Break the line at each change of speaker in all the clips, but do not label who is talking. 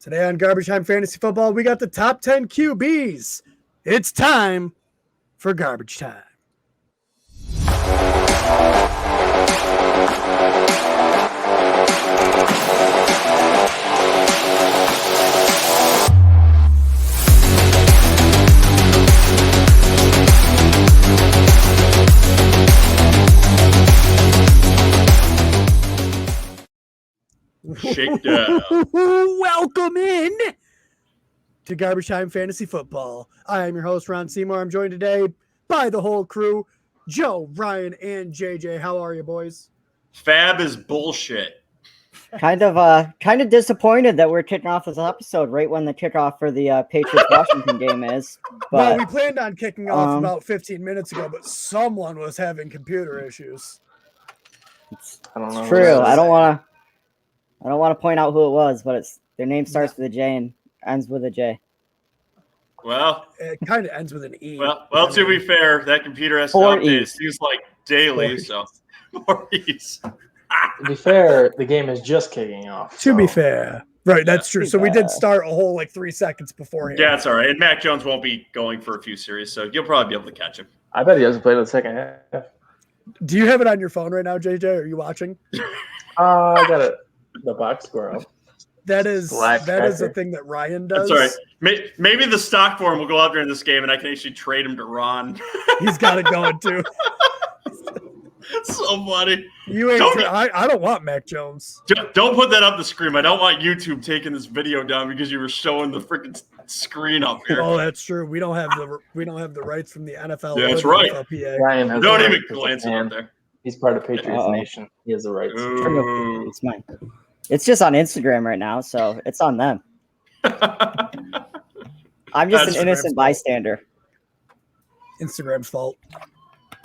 Today on Garbage Time Fantasy Football, we got the top 10 QBs. It's time for Garbage Time.
Shakedown.
Welcome in to Garbage Time Fantasy Football. I am your host, Ron Seymour. I'm joined today by the whole crew, Joe, Ryan, and JJ. How are you, boys?
FAAB is bullshit.
Kind of disappointed that we're kicking off this episode right when the kickoff for the Patriots-Washington game is. But,
well, we planned on kicking off about 15 minutes ago, but someone was having computer issues.
It's true. I don't want to point out who it was, but their name starts with a J and ends with a J.
Well,
it kind of ends with an E.
Well, to be fair, that computer has to update. It seems like daily, so 4 E's.
To be fair, the game is just kicking off.
To be fair. Right, that's true. So we did start a whole 3 seconds beforehand.
Yeah, it's all right. And Mac Jones won't be going for a few series, so you'll probably be able to catch him.
I bet he hasn't played in the second half.
Do you have it on your phone right now, JJ? Are you watching?
I got it. The box score up.
That is the thing that Ryan does.
That's all right. Maybe the stock for him will go out during this game, and I can actually trade him to Ron.
He's got it going too.
So funny.
I don't want Mac Jones.
Don't put that up the screen. I don't want YouTube taking this video down because you were showing the freaking screen up here.
Oh, that's true. We don't have the rights from the NFL.
Yeah, that's right.
Ryan has
don't even glance it up there.
He's part of Patriots Nation. He has the rights.
It's mine. It's just on Instagram right now, so it's on them. I'm just an innocent bystander.
Instagram's fault.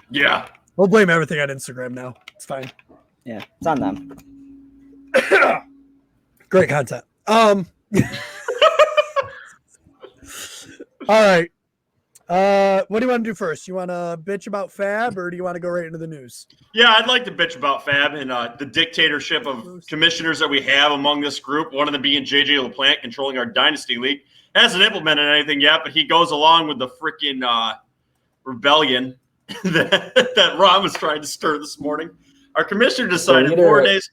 Yeah.
We'll blame everything on Instagram now. It's fine.
Yeah, it's on them.
Great content. All right. What do you want to do first? You want to bitch about FAAB, or do you want to go right into the news?
Yeah, I'd like to bitch about FAAB and the dictatorship of commissioners that we have among this group. One of them being JJ LaPlante, controlling our Dynasty League. Hasn't implemented anything yet, but he goes along with the freaking rebellion that Ron was trying to stir this morning. Our commissioner decided 4 days.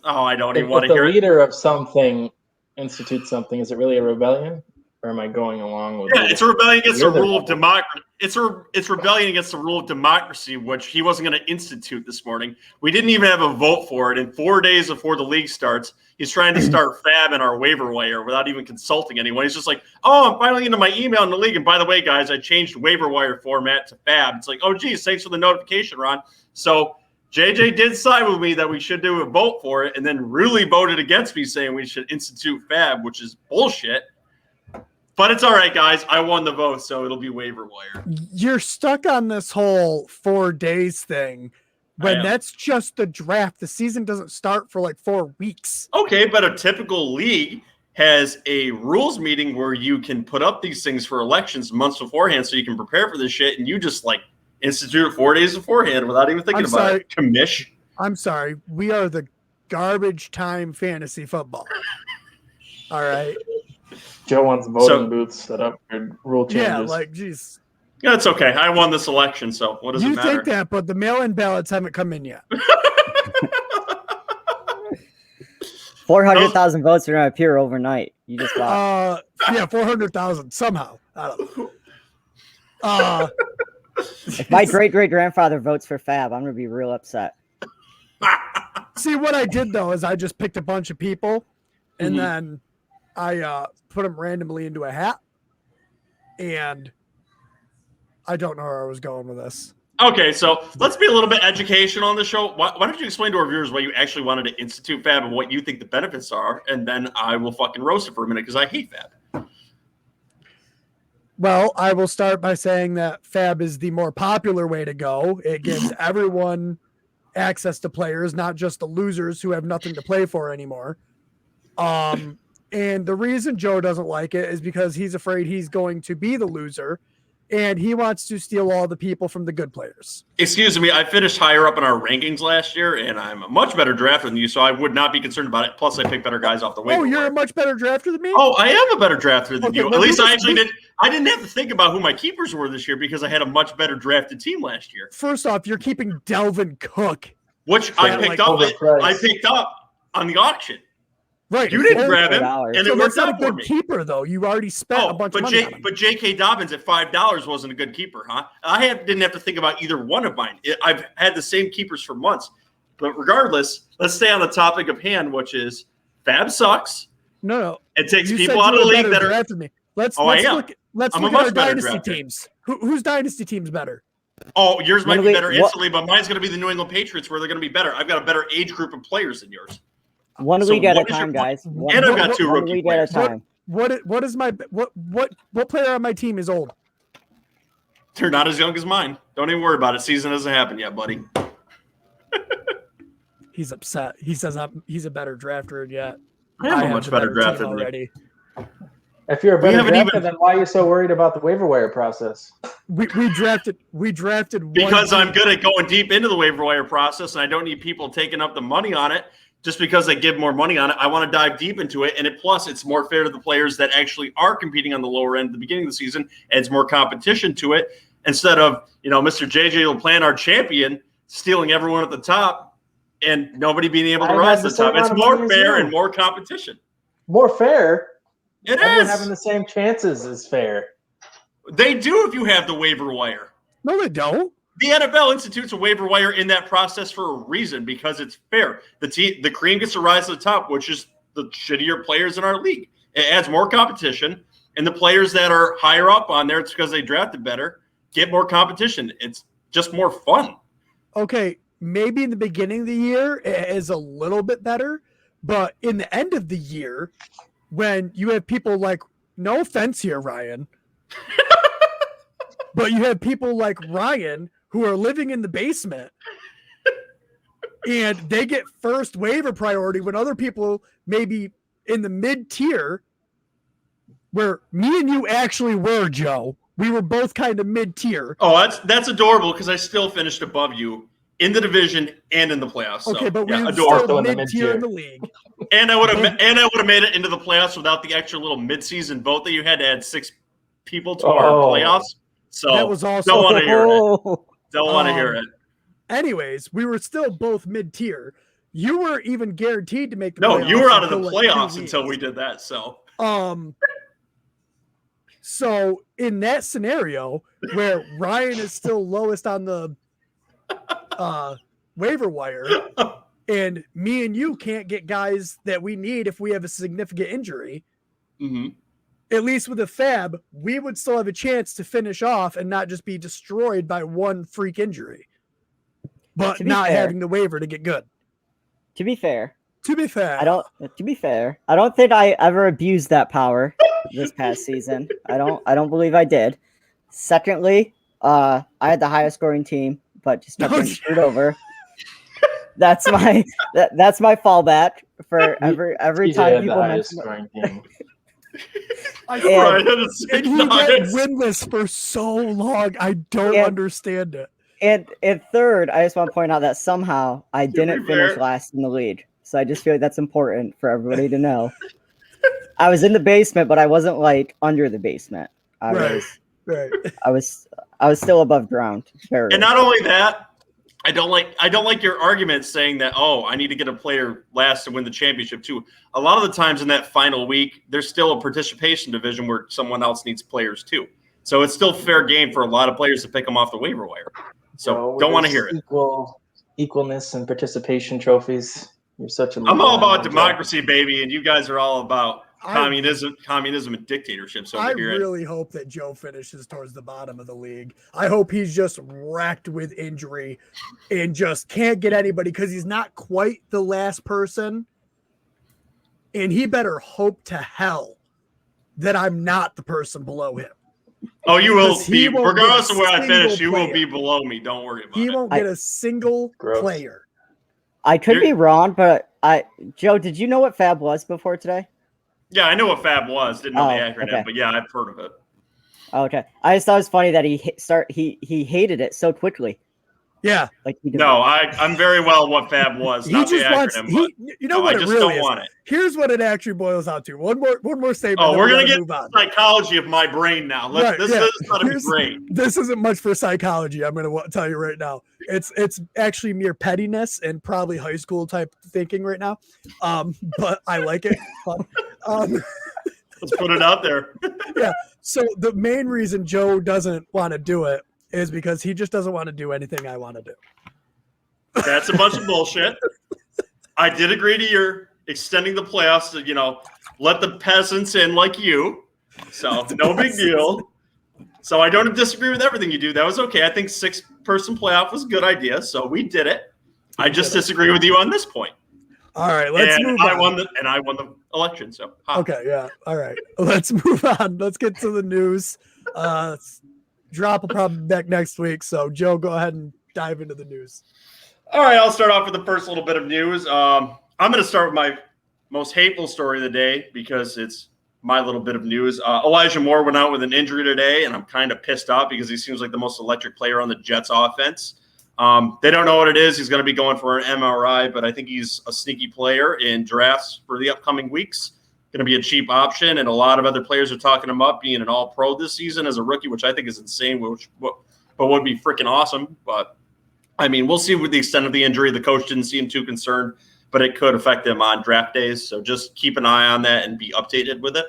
Oh, I don't even want to hear it.
If the leader of something institutes something, is it really a rebellion? Or am I going along with
it's a rebellion against the rule of democracy. It's rebellion against the rule of democracy, which he wasn't going to institute this morning. We didn't even have a vote for it. And 4 days before the league starts, he's trying to start FAAB in our waiver wire without even consulting anyone. He's just like, oh, I'm finally into my email in the league. And by the way, guys, I changed waiver wire format to FAAB. It's like, oh, geez, thanks for the notification, Ron. So JJ did side with me that we should do a vote for it and then really voted against me saying we should institute FAAB, which is bullshit. But it's all right, guys. I won the vote, so it'll be waiver wire.
You're stuck on this whole 4 days thing when that's just the draft. The season doesn't start for 4 weeks.
Okay, but a typical league has a rules meeting where you can put up these things for elections months beforehand so you can prepare for this shit, and you just institute it 4 days beforehand without even thinking about it. Commish.
I'm sorry. We are the Garbage Time Fantasy Football. All right.
Joe wants voting booths set up for rule changes.
Yeah, geez.
Yeah, it's okay. I won this election, so what does it matter?
You think that, but the mail-in ballots haven't come in yet.
400,000 votes are going to appear overnight. You just got
400,000 somehow. I don't know.
If my great-great-grandfather votes for FAAB, I'm going to be real upset.
See, what I did, though, is I just picked a bunch of people, and then I put them randomly into a hat, and I don't know where I was going with this.
Okay, so let's be a little bit educational on the show. Why don't you explain to our viewers why you actually wanted to institute FAAB and what you think the benefits are, and then I will fucking roast it for a minute because I hate FAAB.
Well, I will start by saying that FAAB is the more popular way to go. It gives everyone access to players, not just the losers who have nothing to play for anymore. And the reason Joe doesn't like it is because he's afraid he's going to be the loser and he wants to steal all the people from the good players.
Excuse me, I finished higher up in our rankings last year, and I'm a much better drafter than you, so I would not be concerned about it. Plus, I pick better guys off the waiver.
Oh, you're
wire.
a much better drafter than me?
Oh, I am a better drafter than you.
well,
At least I actually did. I didn't have to think about who my keepers were this year because I had a much better drafted team last year.
First off, you're keeping Delvin Cook.
Which I picked up. I picked up on the auction.
Right.
You didn't grab him,
$4.
and
So
it
that's
worked
not
out
a
for
good
me.
keeper, though. You already spent a bunch of money on him.
But J.K. Dobbins at $5 wasn't a good keeper, huh? Didn't have to think about either one of mine. I've had the same keepers for months. But regardless, let's stay on the topic of hand, which is FAAB sucks.
No.
It takes
You
people
said
out of
you
the
were
league
better
that are.
drafted me. Let's
I am.
look
I'm a
at
much
our
better
dynasty
drafter.
teams. Whose dynasty team's better?
Oh, yours might be
Wait,
better
what-
instantly, but mine's going to be the New England Patriots, where they're going to be better. I've got a better age group of players than yours.
One
So
league at a
what is your
time,
point?
guys.
And I've got two
one
rookie
league at a
players.
time.
What is my what player on my team is old?
They're not as young as mine. Don't even worry about it. Season hasn't happened yet, buddy.
He's upset. He says he's a better drafter yet.
I am a
have
much
the
better
team
drafter than you.
already.
If you're a better
haven't
drafter,
even-
then why are you so worried about the waiver wire process?
We drafted one
Because
team.
I'm good at going deep into the waiver wire process, and I don't need people taking up the money on it just because they give more money on it. I want to dive deep into it, and plus it's more fair to the players that actually are competing on the lower end at the beginning of the season. Adds more competition to it instead of Mr. JJ LaPlante, our champion, stealing everyone at the top and nobody being able to
I
rise
had
to
the
the
same
top. It's
amount of money
more
as
fair
you.
and more competition.
More fair?
It
Everyone
is.
having the same chances is fair.
They do if you have the waiver wire.
No, they don't.
The NFL institutes a waiver wire in that process for a reason because it's fair. The cream gets to rise to the top, which is the shittier players in our league. It adds more competition, and the players that are higher up on there, it's because they drafted better, get more competition. It's just more fun.
Okay, maybe in the beginning of the year it is a little bit better, but in the end of the year, when you have people like, no offense here, Ryan, but you have people like Ryan who are living in the basement and they get first waiver priority when other people maybe in the mid tier, where me and you actually were, Joe. We were both kind of mid tier.
Oh, that's adorable because I still finished above you in the division and in the playoffs. So,
Okay, but we were
adorable.
still
in the
mid tier
mid-tier.
in the league.
And I would have made it into the playoffs without the extra little midseason vote that you had to add 6 people to our playoffs. So
That was also-
don't want to hear it.
Oh,
Don't want to hear it.
Anyways, we were still both mid tier. You were even guaranteed to make the
No,
playoffs
you were out of the
until, like, 2
playoffs until we
weeks.
did that. So
So in that scenario where Ryan is still lowest on the waiver wire, and me and you can't get guys that we need if we have a significant injury, at least with a FAAB, we would still have a chance to finish off and not just be destroyed by one freak injury, but
To be
not
fair-
having the waiver to get good.
to be fair,
To be fair,
I don't think I ever abused that power this past season. I don't believe I did. Secondly, I had the highest scoring team, but just kept getting screwed over. That's my fallback for every
TJ
time
had the
people
highest
mention.
scoring team.
I
Right,
and he went winless for so long. I don't
And-
understand it.
And third, I just want to point out that somehow I didn't
fair.
finish last in the league. So I just feel like that's important for everybody to know. I was in the basement, but I wasn't like under the basement.
Right.
I was still above ground.
And not only that, I don't like your argument saying that, oh, I need to get a player last to win the championship too. A lot of the times in that final week, there's still a participation division where someone else needs players too. So it's still fair game for a lot of players to pick them off the waiver wire. So don't want to hear it.
Equalness and participation trophies. You're such a.
I'm all about
Joe.
democracy, baby, and you guys are all about communism and dictatorships over
I
here.
really hope that Joe finishes towards the bottom of the league. I hope he's just racked with injury and just can't get anybody because he's not quite the last person. And he better hope to hell that I'm not the person below him.
Oh, you will
Because he
be,
won't
regardless
get
of where I
single
finish, you will
player.
be below me. Don't worry about
He
it.
won't get a single
Gross.
player.
I could be wrong, but Joe, did you know what FAAB was before today?
Yeah, I know what FAAB was. Didn't know the
Oh,
acronym,
okay.
but yeah, I've heard of it.
Okay. I just thought it was funny that he hated it so quickly.
Yeah.
Like he
No, I'm very well what FAAB was.
He
Not
just
the
wants.
acronym, but
You know what
I
it
just
really
don't
is.
want it.
Here's what it actually boils out to. One more statement.
Oh,
then
we're
we
gonna
gotta
get
move on.
psychology of my brain now. This is gonna be great.
This isn't much for psychology. I'm gonna tell you right now. It's actually mere pettiness and probably high school type thinking right now. But I like it.
Let's put it out there.
Yeah. So the main reason Joe doesn't want to do it is because he just doesn't want to do anything I want to do.
That's a bunch of bullshit. I did agree to your extending the playoffs to, let the peasants in like you. So no big deal. So I don't disagree with everything you do. That was okay. I think 6-person playoff was a good idea. So we did it. I just disagree with you on this point.
All right, let's move on.
I won the election. So
Okay, yeah. All right, let's move on. Let's get to the news. Drop will probably be back next week. So Joe, go ahead and dive into the news.
All right, I'll start off with the first little bit of news. I'm going to start with my most hateful story of the day because it's my little bit of news. Elijah Moore went out with an injury today, and I'm kind of pissed off because he seems like the most electric player on the Jets offense. They don't know what it is. He's going to be going for an MRI, but I think he's a sneaky player in drafts for the upcoming weeks. Going to be a cheap option, and a lot of other players are talking him up being an all-pro this season as a rookie, which I think is insane, but would be freaking awesome. But I mean, we'll see with the extent of the injury. The coach didn't seem too concerned, but it could affect him on draft days. So just keep an eye on that and be updated with it.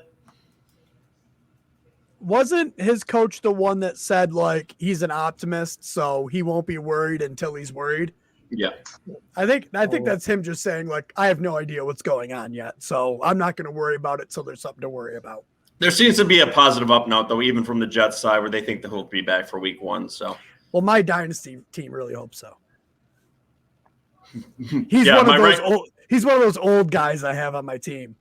Wasn't his coach the one that said, like, he's an optimist, so he won't be worried until he's worried?
Yeah.
I think that's him just saying, like, I have no idea what's going on yet, so I'm not going to worry about it till there's something to worry about.
There seems to be a positive up note, though, even from the Jets side, where they think that he'll be back for week 1. So.
Well, my dynasty team really hopes so. He's one of those old guys I have on my team.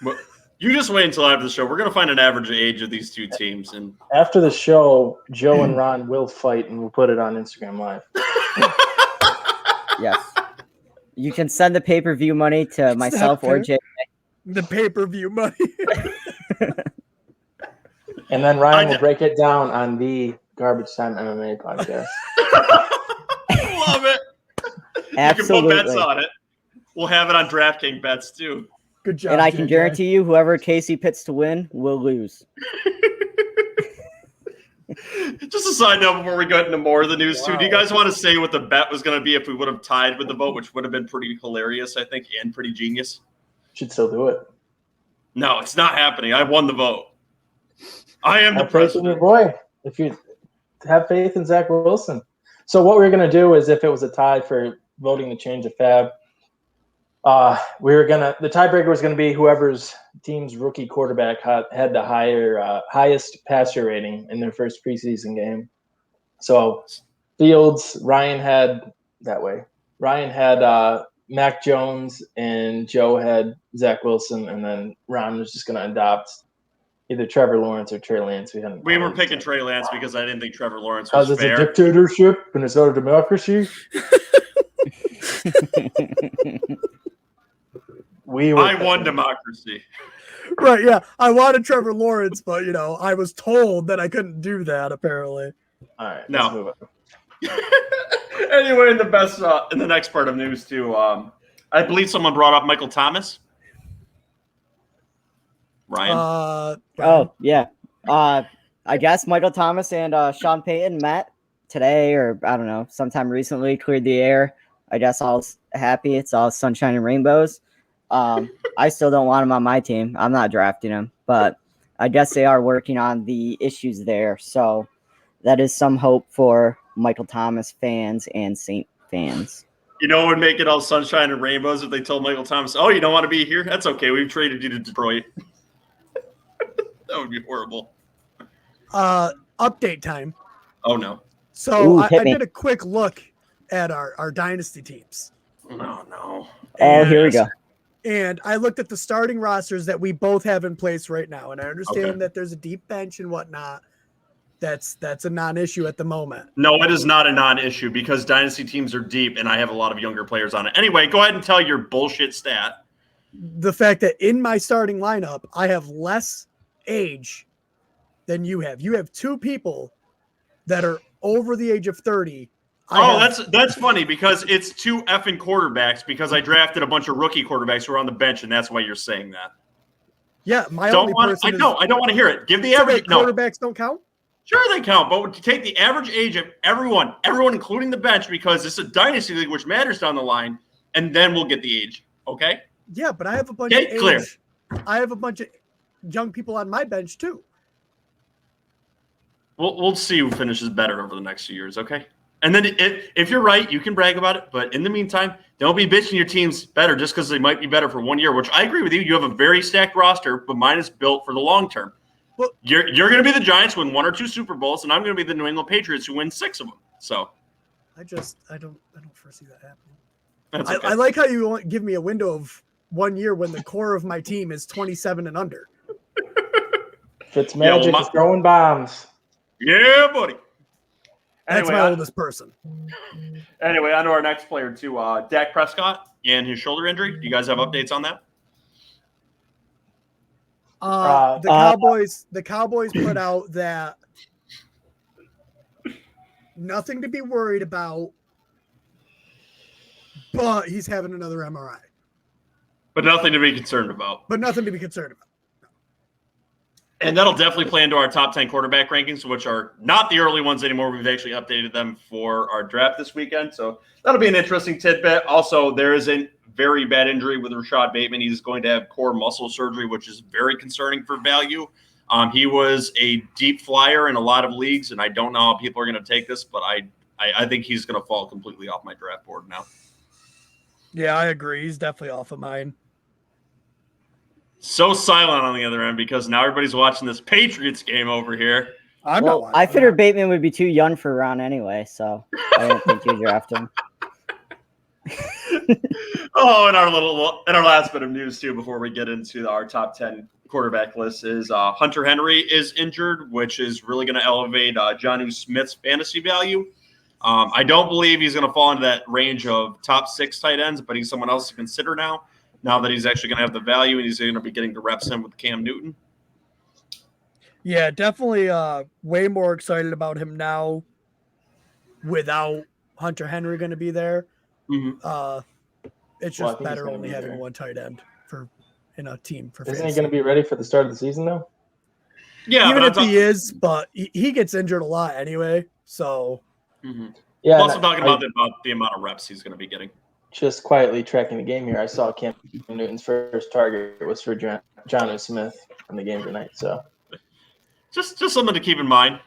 Well, you just wait until after the show. We're going to find an average age of these two teams. And
after the show, Joe and Ron will fight, and we'll put it on Instagram Live.
Yes. You can send the pay-per-view money to myself or Jay.
The pay-per-view money.
And then Ryan will break it down on the Garbage Time MMA podcast.
Love it.
Absolutely.
You can put bets on it. We'll have it on DraftKings bets, too.
Good job.
And I can guarantee you whoever Casey picks to win will lose.
Just a side note before we get into more of the news, too. Do you guys want to say what the bet was going to be if we would have tied with the vote, which would have been pretty hilarious, I think, and pretty genius?
Should still do it.
No, it's not happening. I won the vote. I am the president.
Your boy. If you have faith in Zach Wilson. So what we're going to do is if it was a tie for voting to change the FAAB, the tiebreaker was going to be whoever's team's rookie quarterback had the highest passer rating in their first preseason game. So Fields, Ryan had Mac Jones, and Joe had Zach Wilson, and then Ron was just going to adopt either Trevor Lawrence or Trey Lance.
We were picking Trey Lance because I didn't think Trevor Lawrence was fair.
Because it's a dictatorship and it's not a democracy.
I won democracy.
Right, yeah. I wanted Trevor Lawrence, but, I was told that I couldn't do that, apparently.
All right.
No.
Let's move on.
Anyway, in the next part of news, too, I believe someone brought up Michael Thomas. Ryan?
Oh, yeah. I guess Michael Thomas and Sean Payton met today or, I don't know, sometime recently, cleared the air. I guess all's happy. It's all sunshine and rainbows. I still don't want him on my team. I'm not drafting him, but I guess they are working on the issues there. So that is some hope for Michael Thomas fans and Saint fans.
You know what would make it all sunshine and rainbows if they told Michael Thomas, oh, you don't want to be here? That's okay. We've traded you to Detroit. That would be horrible.
Update time.
Oh, no.
So I did a quick look at our dynasty teams.
Oh, no.
Oh, here we go.
And I looked at the starting rosters that we both have in place right now. And I understand that there's a deep bench and whatnot. That's a non-issue at the moment.
No, it is not a non-issue because dynasty teams are deep and I have a lot of younger players on it. Anyway, go ahead and tell your bullshit stat.
the fact that in my starting lineup, I have less age than you have. You have two people that are over the age of 30.
That's funny because it's two effing quarterbacks because I drafted a bunch of rookie quarterbacks who are on the bench, and that's why you're saying that.
Yeah, my
don't
only
want,
person
I don't want to hear it. Give the
so
average.
wait, quarterbacks don't count?
Sure they count, but to take the average age of everyone including the bench, because this is a dynasty league, which matters down the line, and then we'll get the age. Okay?
Yeah, but I have a bunch of age.
Clear.
I have a bunch of young people on my bench too.
We'll see who finishes better over the next few years, okay? And then if you're right, you can brag about it. But in the meantime, don't be bitching your team's better just because they might be better for 1 year, which I agree with you. You have a very stacked roster, but mine is built for the long term.
Well,
you're going to be the Giants who win 1 or 2 Super Bowls, and I'm going to be the New England Patriots who win 6 of them. So
I don't foresee that happening.
That's okay.
I like how you give me a window of 1 year when the core of my team is 27 and under.
Fitzmagic is throwing bombs.
Yeah, buddy.
That's my oldest person.
Anyway, on to our next player, too. Dak Prescott and his shoulder injury. Do you guys have updates on that?
The Cowboys put out that nothing to be worried about, but he's having another MRI.
But nothing to be concerned about. And that'll definitely play into our top 10 quarterback rankings, which are not the early ones anymore. We've actually updated them for our draft this weekend. So that'll be an interesting tidbit. Also, there is a very bad injury with Rashod Bateman. He's going to have core muscle surgery, which is very concerning for value. He was a deep flyer in a lot of leagues, and I don't know how people are going to take this, but I think he's going to fall completely off my draft board now.
Yeah, I agree. He's definitely off of mine.
So silent on the other end because now everybody's watching this Patriots game over here.
I figured Bateman would be too young for Ron anyway, so I didn't think you'd draft him.
And our last bit of news too before we get into our top 10 quarterback list is Hunter Henry is injured, which is really going to elevate Jonnu Smith's fantasy value. I don't believe he's going to fall into that range of top 6 tight ends, but he's someone else to consider now that he's actually going to have the value and he's going to be getting the reps in with Cam Newton.
Yeah, definitely way more excited about him now without Hunter Henry going to be there.
Mm-hmm.
It's just better only having one tight end in a team for
Isn't
fantasy.
he going to be ready for the start of the season though?
Yeah,
even if he is, but he gets injured a lot anyway. So
yeah.
Also talking about the amount of reps he's going to be getting.
Just quietly tracking the game here, I saw Cam Newton's first target was for Jonnu Smith in the game tonight. So
just something to keep in mind.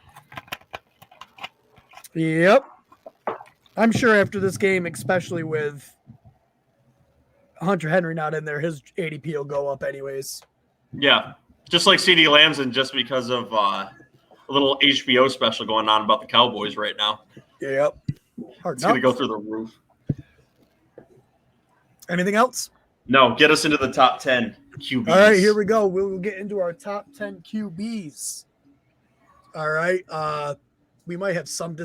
Yep. I'm sure after this game, especially with Hunter Henry not in there, his ADP will go up anyways.
Yeah. Just like CeeDee Lamb's and just because of a little HBO special going on about the Cowboys right now.
Yep.
It's going to go through the roof.
Anything else?
No, get us into the top 10 QBs.
All right, here we go. We'll get into our top 10 QBs. All right. We might have some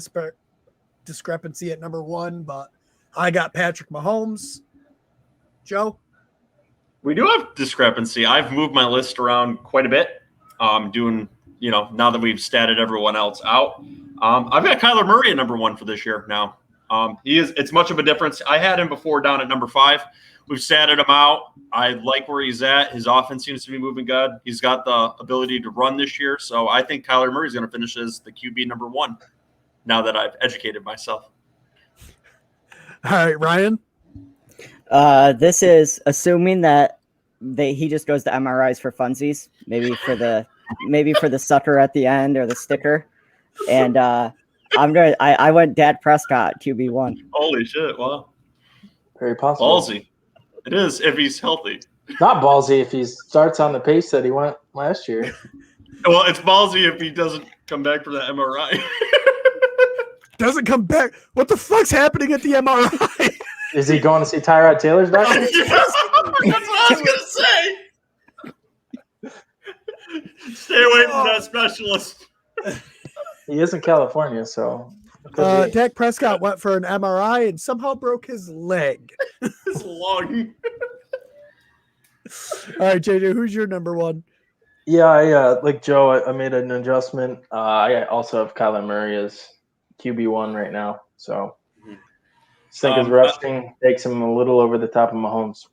discrepancy at number 1, but I got Patrick Mahomes. Joe?
We do have discrepancy. I've moved my list around quite a bit. Doing, now that we've statted everyone else out. I've got Kyler Murray at number 1 for this year now. It's much of a difference. I had him before down at number 5. We've statted him out. I like where he's at. His offense seems to be moving good. He's got the ability to run this year. So I think Kyler Murray is going to finish as the QB number 1 now that I've educated myself.
All right, Ryan?
This is assuming that he just goes to MRIs for funsies, maybe for the sucker at the end or the sticker. And I went Dak Prescott QB1.
Holy shit! Wow,
very possible.
Ballsy. It is if he's healthy.
Not ballsy if he starts on the pace that he went last year.
Well, it's ballsy if he doesn't come back from that MRI.
Doesn't come back. What the fuck's happening at the MRI?
Is he going to see Tyrod Taylor's doctor?
Yes, that's what I was going to say. Stay away from that specialist.
He is in California, so.
Dak Prescott went for an MRI and somehow broke his leg.
His lung.
All right, JJ, who's your number one?
Yeah, I like Joe. I made an adjustment. I also have Kyler Murray as QB1 right now. So I think his rushing takes him a little over the top of Mahomes.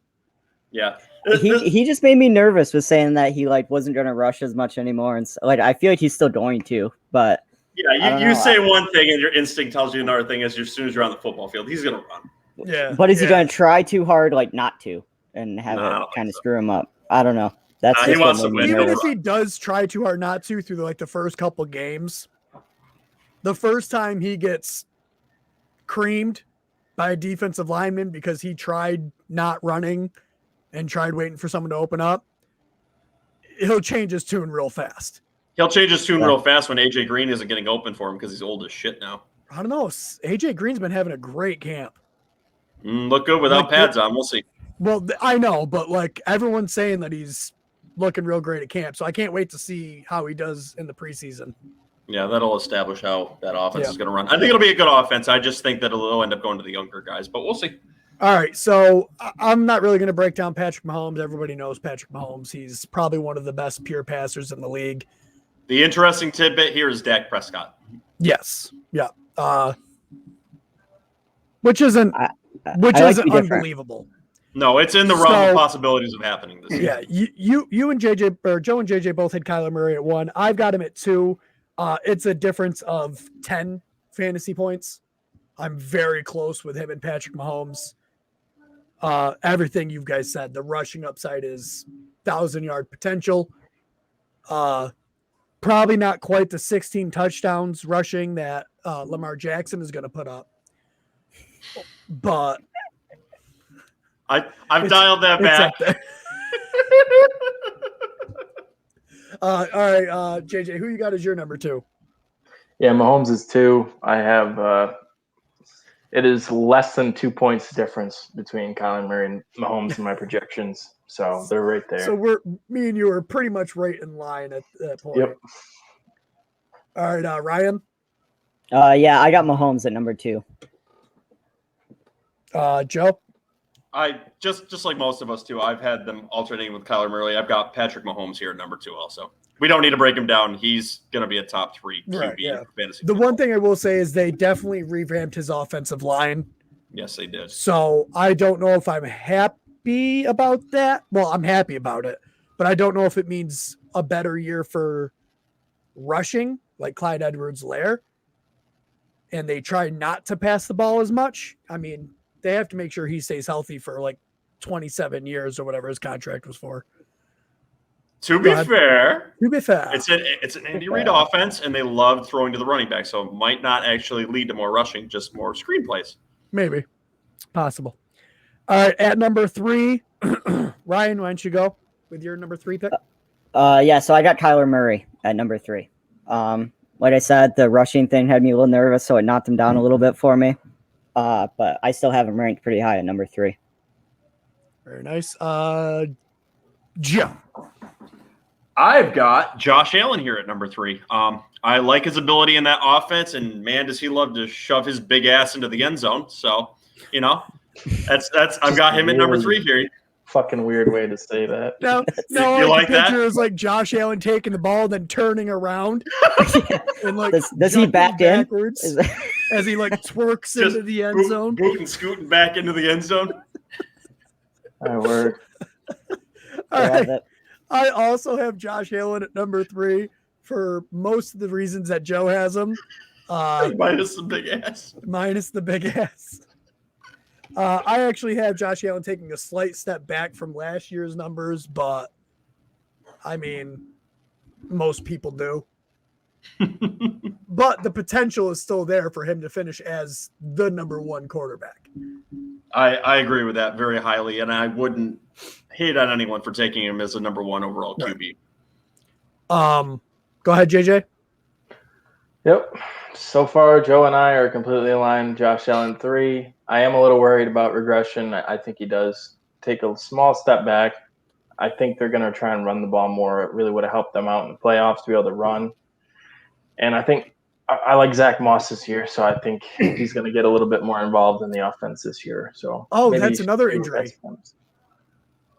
Yeah.
He just made me nervous with saying that he like wasn't going to rush as much anymore, and so, like I feel like he's still going to, but
yeah, you say one thing and your instinct tells you another thing. As soon as you're on the football field, he's going to run.
Yeah,
but is he going to try too hard, like not to, and have it kind of screw him up? I don't know. That's
he wants to win.
Even if he does try too hard not to through like the first couple games, the first time he gets creamed by a defensive lineman because he tried not running and tried waiting for someone to open up, he'll change his tune real fast.
He'll change his tune real fast when AJ Green isn't getting open for him because he's old as shit now.
I don't know. AJ Green's been having a great camp.
Look good without pads on. We'll see.
Well, I know, but like everyone's saying that he's looking real great at camp, so I can't wait to see how he does in the preseason.
Yeah, that'll establish how that offense is going to run. I think it'll be a good offense. I just think that it'll end up going to the younger guys, but we'll see.
All right, so I'm not really going to break down Patrick Mahomes. Everybody knows Patrick Mahomes. He's probably one of the best pure passers in the league.
The interesting tidbit here is Dak Prescott.
Yes, yeah, which isn't unbelievable.
No, it's in the realm of possibilities of happening this year.
Yeah, you and JJ or Joe and JJ both had Kyler Murray at 1. I've got him at 2. It's a difference of 10 fantasy points. I'm very close with him and Patrick Mahomes. Everything you guys said, the rushing upside is 1,000-yard potential. Probably not quite the 16 touchdowns rushing that Lamar Jackson is going to put up. But
I've dialed that back.
All right, JJ, who you got as your number 2?
Yeah, Mahomes is 2. I have it is less than 2 points difference between Kyler Murray and Mahomes in my projections. So they're right there.
So me and you are pretty much right in line at that point.
Yep.
All right, Ryan.
Yeah, I got Mahomes at number 2.
Joe.
I just like most of us too. I've had them alternating with Kyler Murray. I've got Patrick Mahomes here at number 2 also. We don't need to break him down. He's going to be a top 3 QB fantasy.
The one thing I will say is they definitely revamped his offensive line.
Yes, they did.
So I don't know if I'm happy about that. Well, I'm happy about it, but I don't know if it means a better year for rushing, like Clyde Edwards-Helaire, and they try not to pass the ball as much. I mean, they have to make sure he stays healthy for like 27 years or whatever his contract was for.
To be fair,
it's
an Andy Reid offense, and they love throwing to the running back, so it might not actually lead to more rushing, just more screenplays.
Maybe. Possible. All right, at number 3, Ryan, why don't you go with your number 3 pick?
Yeah, so I got Kyler Murray at number 3. Like I said, the rushing thing had me a little nervous, so it knocked him down a little bit for me. But I still have him ranked pretty high at number 3.
Very nice. Joe.
I've got Josh Allen here at number 3. I like his ability in that offense, and man, does he love to shove his big ass into the end zone. So, that's I've got him at number 3 here.
Fucking weird way to say that.
No,
you like
the picture is like Josh Allen taking the ball, then turning around, and like
does he back in
as he like twerks into the end zone,
booting, scooting back into the end zone?
My word.
All right. I also have Josh Allen at number 3 for most of the reasons that Joe has him.
Minus the big ass.
I actually have Josh Allen taking a slight step back from last year's numbers, but I mean, most people do. But the potential is still there for him to finish as the number 1 quarterback.
I agree with that very highly, and I wouldn't hate on anyone for taking him as a number 1 overall QB.
Go ahead, JJ.
Yep. So far, Joe and I are completely aligned. Josh Allen 3. I am a little worried about regression. I think he does take a small step back. I think they're going to try and run the ball more. It really would have helped them out in the playoffs to be able to run. And I think I like Zach Moss this year, so I think he's going to get a little bit more involved in the offense this year. So
that's another injury.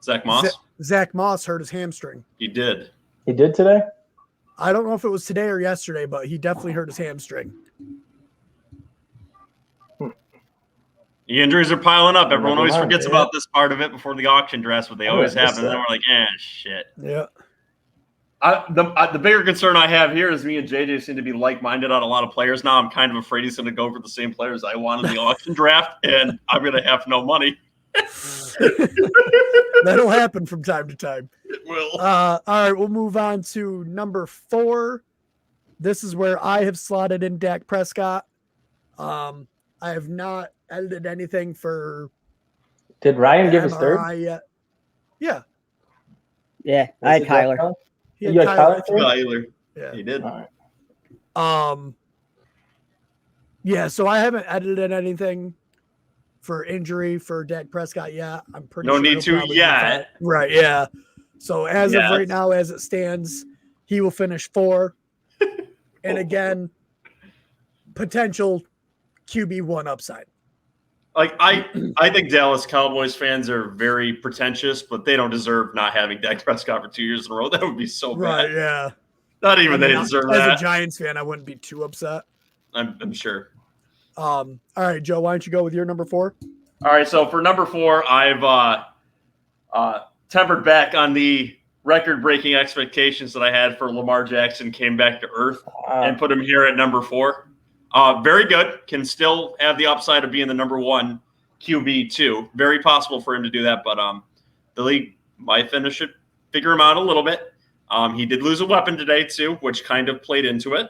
Zach Moss?
Zach Moss hurt his hamstring.
He did.
He did today?
I don't know if it was today or yesterday, but he definitely hurt his hamstring.
The injuries are piling up. Everyone always
Never mind,
forgets about this part of it before the auction drafts, but they always
missed
happen. And then
that.
we're like, shit.
Yeah.
The bigger concern I have here is me and JJ seem to be like-minded on a lot of players now. I'm kind of afraid he's going to go for the same players I want in the auction draft, and I'm going to have no money.
That'll happen from time to time.
It will.
All right, we'll move on to number 4. This is where I have slotted in Dak Prescott. I have not edited anything for.
Did Ryan give his
MRI
third?
yet. Yeah.
Yeah, I had Kyler.
He had
You had Kyler?
Tyler.
Yeah.
He did.
All right.
Yeah, so I haven't edited anything for injury for Dak Prescott yet. I'm pretty
No
sure
need
he'll
to
probably be
yet.
fine. Right, yeah. So as of
Yes.
right now, as it stands, he will finish 4. And again, potential QB1 upside.
Like I think Dallas Cowboys fans are very pretentious, but they don't deserve not having Dak Prescott for 2 years in a row. That would be so
Right,
bad.
yeah.
Not even
I
they
mean,
deserve
as
that.
a Giants fan, I wouldn't be too upset.
I'm sure.
All right, Joe, why don't you go with your number 4?
All right, so for number 4, I've tempered back on the record-breaking expectations that I had for Lamar Jackson, came back to earth, and put him here at number 4. Very good. Can still have the upside of being the number 1 QB too. Very possible for him to do that, but the league might figure him out a little bit. He did lose a weapon today too, which kind of played into it.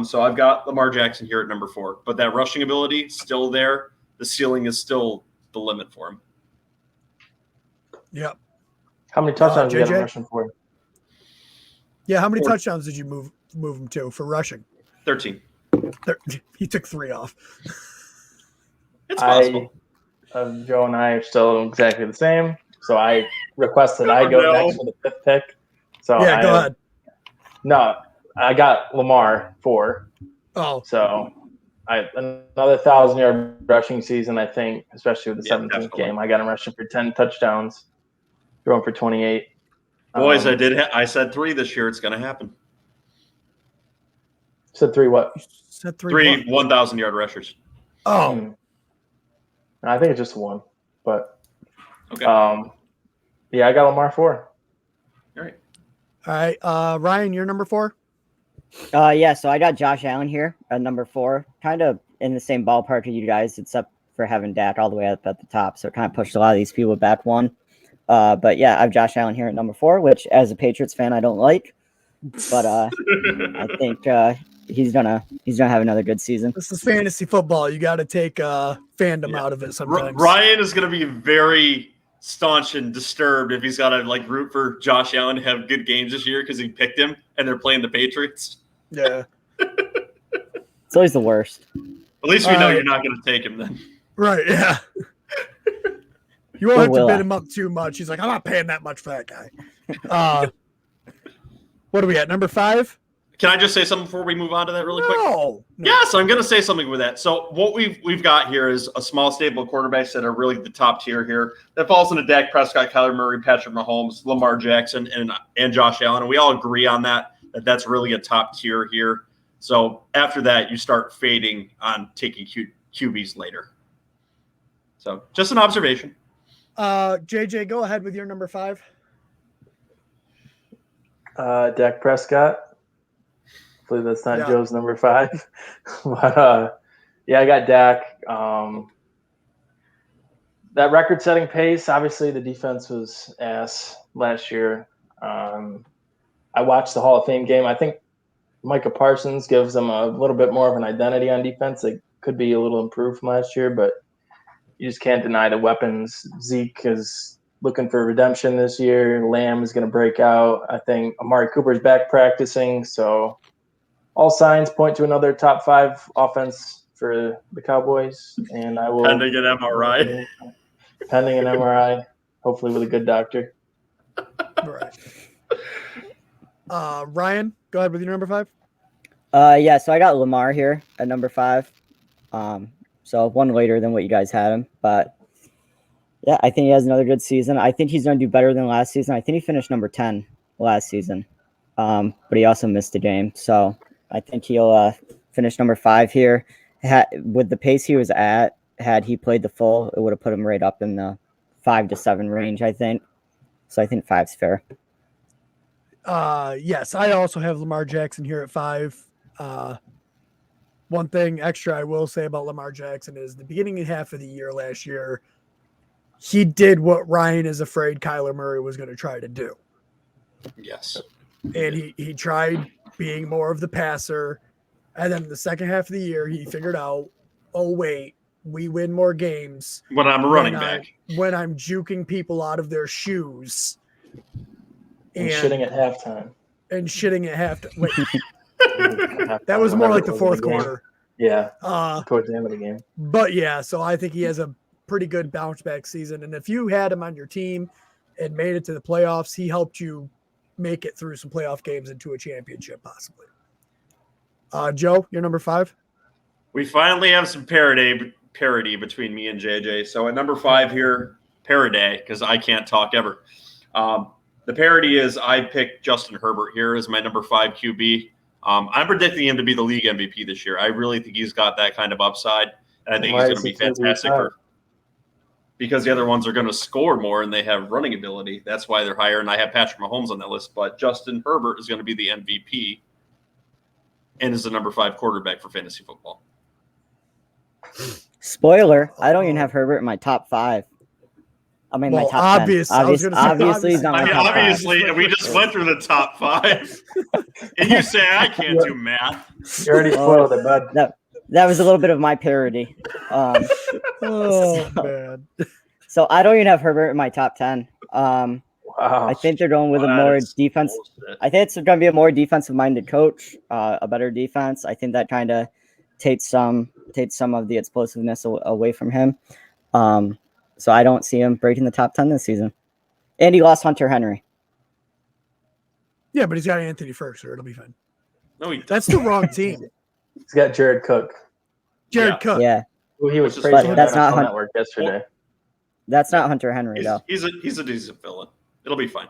So I've got Lamar Jackson here at number 4, but that rushing ability still there. The ceiling is still the limit for him.
Yep.
How many touchdowns did you get
JJ?
him rushing for?
Yeah, how many
4.
touchdowns did you move him to for rushing?
13.
He took 3 off.
It's possible.
Joe and I are still exactly the same. So I requested I go next for the 5th pick. So
Yeah, go ahead.
No, I got Lamar 4.
Oh,
So another 1,000-yard rushing season, I think, especially with the 17th
definitely.
game. I got him rushing for 10 touchdowns, throwing for 28.
Boys, I said 3 this year. It's going to happen.
Said 3 what?
said 3.
3 1,000-yard rushers.
Oh,
I think it's just 1. But
Okay.
yeah, I got Lamar 4.
All right.
all right. Ryan, you're number 4?
Yeah, so I got Josh Allen here at number 4, kind of in the same ballpark as you guys, except for having Dak all the way up at the top. So it kind of pushed a lot of these people back 1. But yeah, I have Josh Allen here at number 4, which as a Patriots fan, I don't like. But I think he's gonna have another good season.
This is fantasy football. You got to take fandom out of it sometimes.
Ryan is going to be very staunch and disturbed if he's got to like root for Josh Allen to have good games this year because he picked him and they're playing the Patriots.
Yeah.
It's always the worst.
At least we know you're not going to take him then.
Right. Yeah. You won't
Or
have to
will
bid
I?
him up too much. He's like, I'm not paying that much for that guy. What are we at? Number 5?
Can I just say something before we move on to that really quick?
No.
Yes, I'm going to say something with that. So what we've got here is a small stable of quarterbacks that are really the top tier here. That falls into Dak Prescott, Kyler Murray, Patrick Mahomes, Lamar Jackson, and Josh Allen. And we all agree on that's really a top tier here. So after that, you start fading on taking QBs later. So just an observation.
JJ, go ahead with your number 5.
Dak Prescott. Hopefully that's not
Yeah.
Joe's number 5. But yeah, I got Dak. That record-setting pace, obviously the defense was ass last year. I watched the Hall of Fame game. I think Micah Parsons gives them a little bit more of an identity on defense. It could be a little improved from last year, but you just can't deny the weapons. Zeke is looking for redemption this year. Lamb is going to break out. I think Amari Cooper's back practicing. So all signs point to another top 5 offense for the Cowboys. And I will
Pending an MRI.
Pending an MRI, hopefully with a good doctor.
Right. Ryan, go ahead with your number 5.
Yeah, so I got Lamar here at number 5. So 1 later than what you guys had him, but Yeah, I think he has another good season. I think he's going to do better than last season. I think he finished number 10 last season, but he also missed a game. So I think he'll finish number 5 here. With the pace he was at, had he played the full, it would have put him right up in the 5 to 7 range, I think. So I think 5's fair.
Yes, I also have Lamar Jackson here at 5. One thing extra I will say about Lamar Jackson is the beginning half of the year last year, he did what Ryan is afraid Kyler Murray was going to try to do.
Yes.
And he tried being more of the passer. And then the second half of the year, he figured out, oh, wait, we win more games
When I'm a running back.
When I'm juking people out of their shoes.
And shitting at halftime.
And shitting at halftime. Wait. That was more like the fourth quarter.
Yeah. Towards the end of the game.
But yeah, so I think he has a pretty good bounce back season. And if you had him on your team and made it to the playoffs, he helped you make it through some playoff games into a championship, possibly. Joe, you're number 5.
We finally have some parity between me and JJ. So at number 5 here, parity, because I can't talk ever. The parity is I picked Justin Herbert here as my number 5 QB. I'm predicting him to be the league MVP this year. I really think he's got that kind of upside, and I think he's going to be fantastic because the other ones are going to score more and they have running ability. That's why they're higher, and I have Patrick Mahomes on that list. But Justin Herbert is going to be the MVP and is the number 5 quarterback for fantasy football.
Spoiler, I don't even have Herbert in my top 5. I mean, my top 10. Obviously, he's not my top 5.
Obviously, we just went through the top 5. And you say I can't do math.
You already spoiled it, bud.
That was a little bit of my parody.
Man.
So I don't even have Herbert in my top 10.
Wow.
I think they're going with a more defense. Bullshit. I think it's going to be a more defensive-minded coach, a better defense. I think that kind of takes some of the explosiveness away from him. So I don't see him breaking the top 10 this season. And he lost Hunter Henry.
Yeah, but he's got Anthony first, so it'll be fine.
No,
that's the wrong team.
He's got Jared Cook.
Cook.
Yeah.
Well, he was praising on the NFL Network yesterday.
That's not Hunter Henry, though.
He's a decent villain. It'll be fine.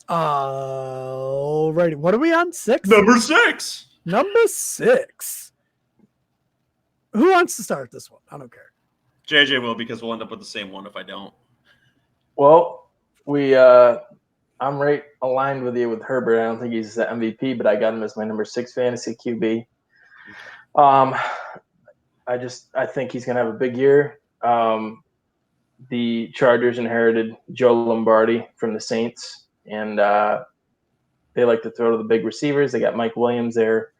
Alrighty. What are we on? 6?
Number 6.
Number 6. Who wants to start this one? I don't care.
JJ will, because we'll end up with the same one if I don't.
Well, I'm right aligned with you with Herbert. I don't think he's the MVP, but I got him as my number 6 fantasy QB. I think he's gonna have a big year. The Chargers inherited Joe Lombardi from the Saints, and they like to throw to the big receivers. They got Mike Williams there.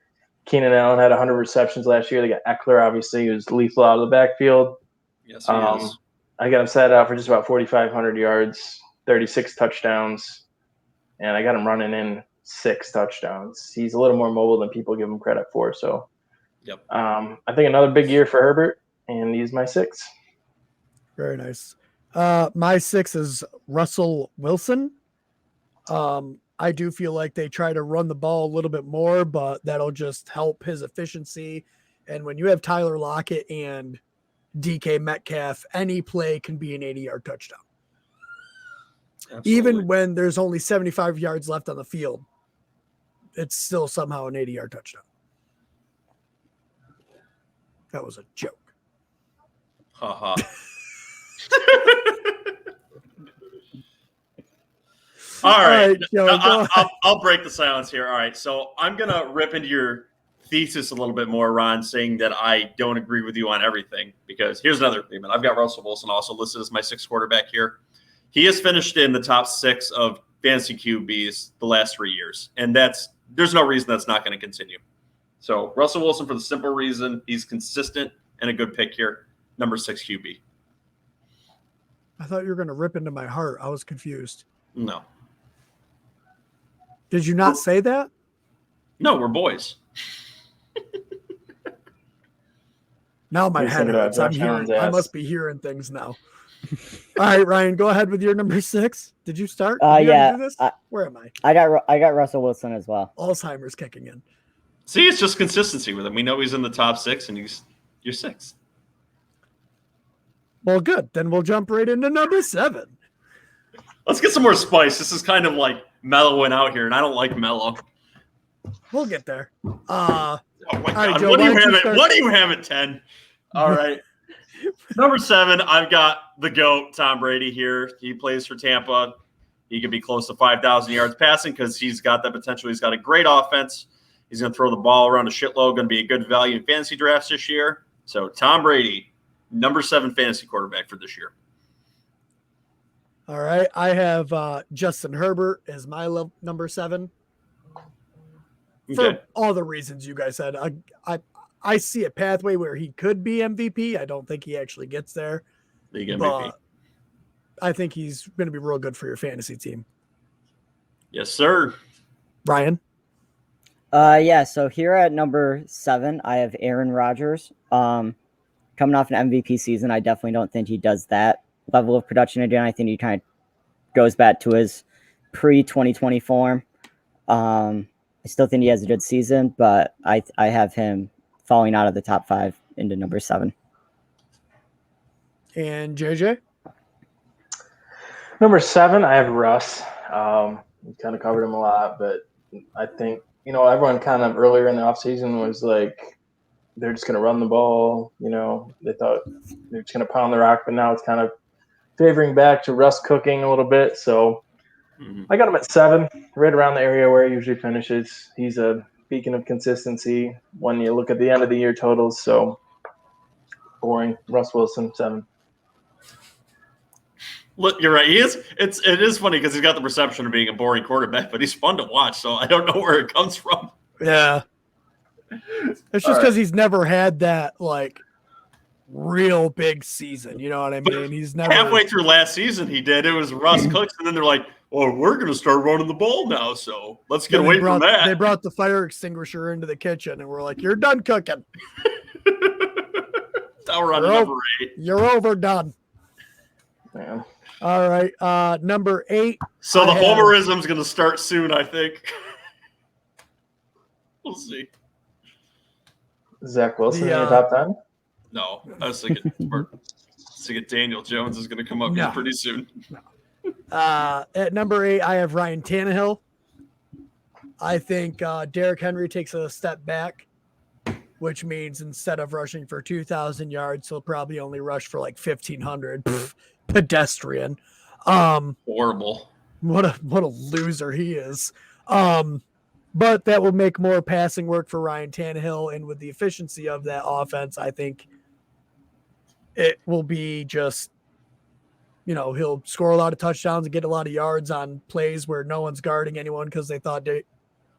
Keenan Allen had 100 receptions last year. They got Eckler, obviously, who's lethal out of the backfield.
Yes, he is.
I got him set out for just about 4,500 yards, 36 touchdowns, and I got him running in 6 touchdowns. He's a little more mobile than people give him credit for. So,
yep.
I think another big year for Herbert, and he's my 6.
Very nice. My 6 is Russell Wilson. I do feel like they try to run the ball a little bit more, but that'll just help his efficiency. And when you have Tyler Lockett and DK Metcalf, any play can be an 80-yard touchdown. Absolutely. Even when there's only 75 yards left on the field, it's still somehow an 80-yard touchdown. That was a joke.
Ha All right. Joe, I'll break the silence here. All right. So I'm going to rip into your thesis a little bit more, Ron, saying that I don't agree with you on everything, because here's another agreement. I've got Russell Wilson also listed as my 6th quarterback here. He has finished in the top 6 of fantasy QBs the last 3 years, and there's no reason that's not going to continue. So Russell Wilson, for the simple reason he's consistent and a good pick here, number 6 QB.
I thought you were going to rip into my heart. I was confused.
No.
Did you not say that?
No, we're boys.
Now my head hurts. I must be hearing things now. All right, Ryan, go ahead with your number 6. Did you start?
Yeah.
Where am I?
I got Russell Wilson as well.
Alzheimer's kicking in.
See, it's just consistency with him. We know he's in the top 6, and you're 6th.
Well, good. Then we'll jump right into number 7.
Let's get some more spice. This is kind of like mellowing out here, and I don't like mellow.
We'll get there.
Oh my God!
right, Joe,
what do
why
you
don't
have
you
at?
start-
What do you have at 10? All right. Number 7, I've got the GOAT, Tom Brady here. He plays for Tampa. He could be close to 5,000 yards passing because he's got that potential. He's got a great offense. He's going to throw the ball around a shitload, going to be a good value in fantasy drafts this year. So Tom Brady, number 7 fantasy quarterback for this year.
All right. I have Justin Herbert as my number 7. For
Okay.
all the reasons you guys said. I see a pathway where he could be MVP. I don't think he actually gets there.
League MVP.
But I think he's going to be real good for your fantasy team.
Yes, sir.
Ryan?
Yeah, so here at number 7, I have Aaron Rodgers. Coming off an MVP season, I definitely don't think he does that level of production again. I think he kind of goes back to his pre-2020 form. I still think he has a good season, but I have him falling out of the top 5 into number 7.
And JJ?
Number 7, I have Russ. We kind of covered him a lot, but I think, everyone kind of earlier in the offseason was like, they're just going to run the ball. They thought they're just going to pound the rock, but now it's kind of favoring back to Russ cooking a little bit. So I got him at 7, right around the area where he usually finishes. He's a beacon of consistency when you look at the end of the year totals. So boring. Russ Wilson, 7.
Look, you're right. It is funny because he's got the perception of being a boring quarterback, but he's fun to watch. So I don't know where it comes from.
Yeah. It's just because he's never had that, real big season. You know what I mean? He's never.
Halfway through last season, he did. It was Russ Cooks, and then they're like, "Oh, we're going to start running the ball now, so let's get away from that."
They brought the fire extinguisher into the kitchen, and we're like, "You're done cooking.
Now we're on to number 8.
You're overdone."
Man.
All right, number 8.
So the homerism's going to start soon, I think. We'll see.
Zach Wilson in your top 10?
No, I was thinking Daniel Jones is going to come up here pretty soon.
At number 8, I have Ryan Tannehill. I think Derrick Henry takes a step back, which means instead of rushing for 2,000 yards, he'll probably only rush for 1,500. Pedestrian.
Horrible.
What a loser he is. But that will make more passing work for Ryan Tannehill, and with the efficiency of that offense, I think it will be just, he'll score a lot of touchdowns and get a lot of yards on plays where no one's guarding anyone because they thought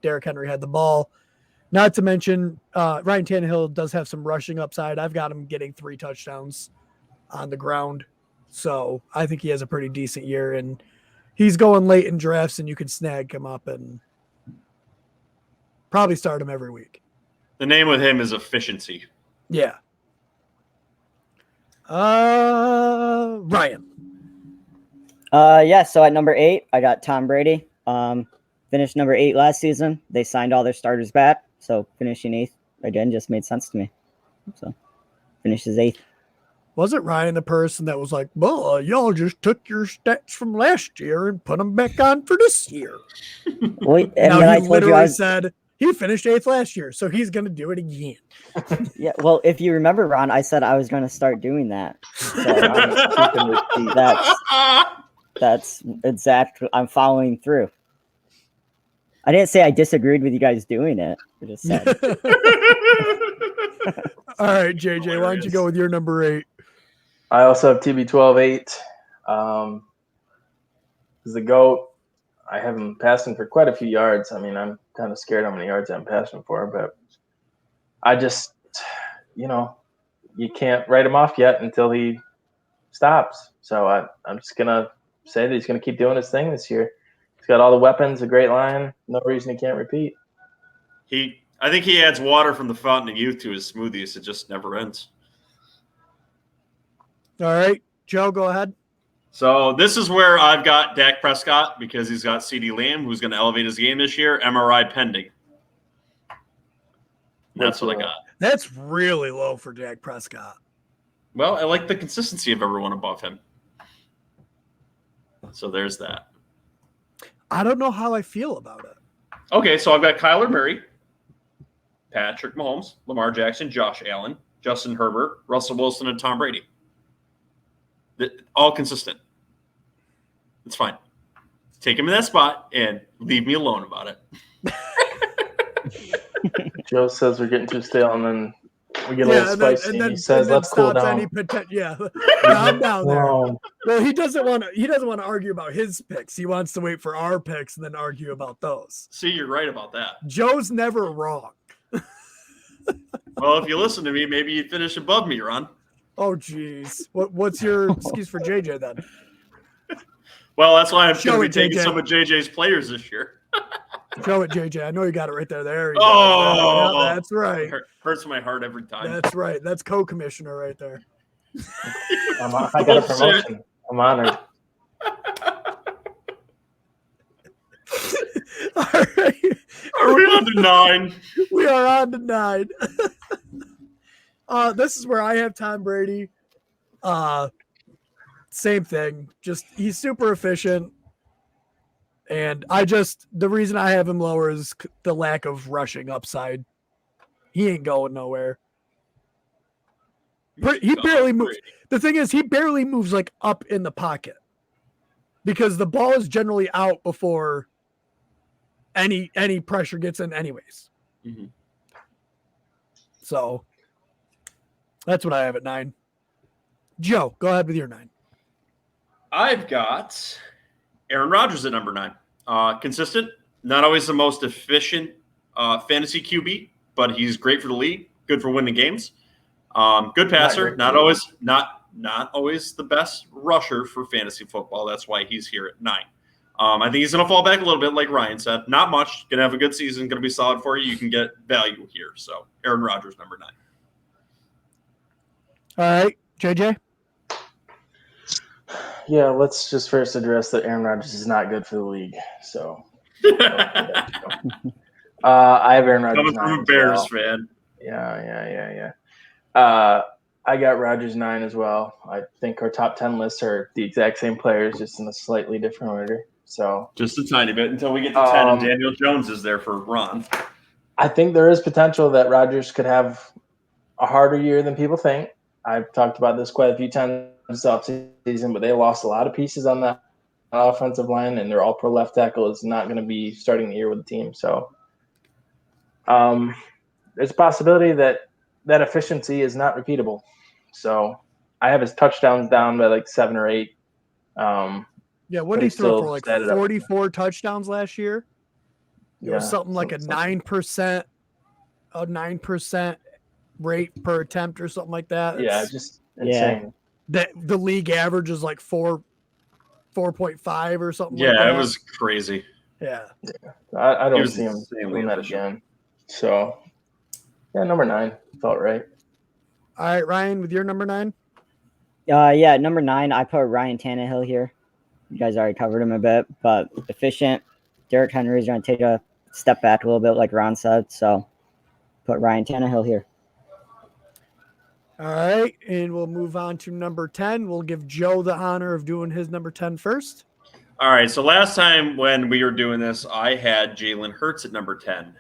Derrick Henry had the ball. Not to mention, Ryan Tannehill does have some rushing upside. I've got him getting 3 touchdowns on the ground. So I think he has a pretty decent year, and he's going late in drafts, and you can snag him up and probably start him every week.
The name with him is efficiency.
Yeah. Ryan.
Yeah, so at number 8, I got Tom Brady. Finished number 8 last season. They signed all their starters back, so finishing 8th again just made sense to me. So finishes 8th.
Wasn't Ryan the person that was like, well, y'all just took your stats from last year and put them back on for this year?
Well, and
now
then
he
I told you
literally
I
said he finished 8th last year, so he's going to do it again.
Yeah, well, if you remember, Ron, I said I was going to start doing that. So that's exactly. I'm following through. I didn't say I disagreed with you guys doing it. I just said.
All right, JJ, why don't you go with your number 8?
I also have TB12-8. He's the GOAT. I have him passing for quite a few yards. I mean, I'm kind of scared how many yards I'm passing for, but I just, you can't write him off yet until he stops. So I'm just going to say that he's going to keep doing his thing this year. He's got all the weapons, a great line. No reason he can't repeat.
I think he adds water from the fountain of youth to his smoothies. It just never ends.
All right, Joe, go ahead.
So this is where I've got Dak Prescott because he's got CeeDee Lamb, who's going to elevate his game this year. MRI pending. That's what I got.
That's really low for Dak Prescott.
Well, I like the consistency of everyone above him. So there's that.
I don't know how I feel about it.
Okay, so I've got Kyler Murray, Patrick Mahomes, Lamar Jackson, Josh Allen, Justin Herbert, Russell Wilson, and Tom Brady. All consistent. It's fine. Take him in that spot and leave me alone about it.
Joe says we're getting too stale, and then we get a little spicy. And he says, "Let's cool down."
Calm down there.
Oh,
Well, he doesn't want to argue about his picks. He wants to wait for our picks and then argue about those.
See, you're right about that.
Joe's never wrong.
Well, if you listen to me, maybe you'd finish above me, Ron.
Oh, geez. What's your excuse for JJ then?
Well, that's why I'm
Show
going to be
it,
taking
JJ.
some of JJ's players this year.
Show it, JJ. I know you got it right there. There you go.
Oh,
Yeah, that's right.
Hurts my heart every time.
That's right. That's co-commissioner right there.
I got a promotion. I'm honored.
All right.
Are we on to 9?
We are on to 9. This is where I have Tom Brady. Same thing. Just he's super efficient. And the reason I have him lower is the lack of rushing upside. He ain't going nowhere. He barely moves. The thing is, he barely moves like up in the pocket because the ball is generally out before any pressure gets in anyways.
Mm-hmm.
So that's what I have at 9. Joe, go ahead with your 9.
I've got Aaron Rodgers at number 9. Consistent, not always the most efficient fantasy QB, but he's great for the league, good for winning games. Good passer, not always the best rusher for fantasy football. That's why he's here at 9. I think he's going to fall back a little bit, like Ryan said. Not much. Going to have a good season. Going to be solid for you. You can get value here. So Aaron Rodgers, number 9.
All right, JJ.
Yeah, let's just first address that Aaron Rodgers is not good for the league. So I have Aaron Rodgers.
Coming from a Bears fan.
Yeah. I got Rodgers 9 as well. I think our top 10 lists are the exact same players, just in a slightly different order. So
just a tiny bit until we get to 10 and Daniel Jones is there for Ron.
I think there is potential that Rodgers could have a harder year than people think. I've talked about this quite a few times this offseason, but they lost a lot of pieces on that offensive line, and their all-pro left tackle is not going to be starting the year with the team. So there's a possibility that efficiency is not repeatable. So I have his touchdowns down by like 7 or 8.
Yeah, what did he throw for? Like 44 touchdowns last year? It was something like a 9% rate per attempt or something like that.
Yeah, just insane.
The league average is like 4.5 or something.
Yeah,
like that.
It was crazy.
Yeah.
I don't see him doing that again. So yeah, number 9 felt right.
All right, Ryan, with your number 9.
Yeah, number 9. I put Ryan Tannehill here. You guys already covered him a bit, but efficient. Derrick Henry's going to take a step back a little bit, like Ron said. So put Ryan Tannehill here.
All right, and we'll move on to number 10. We'll give Joe the honor of doing his number 10 first.
All right, so last time when we were doing this, I had Jalen Hurts at number 10.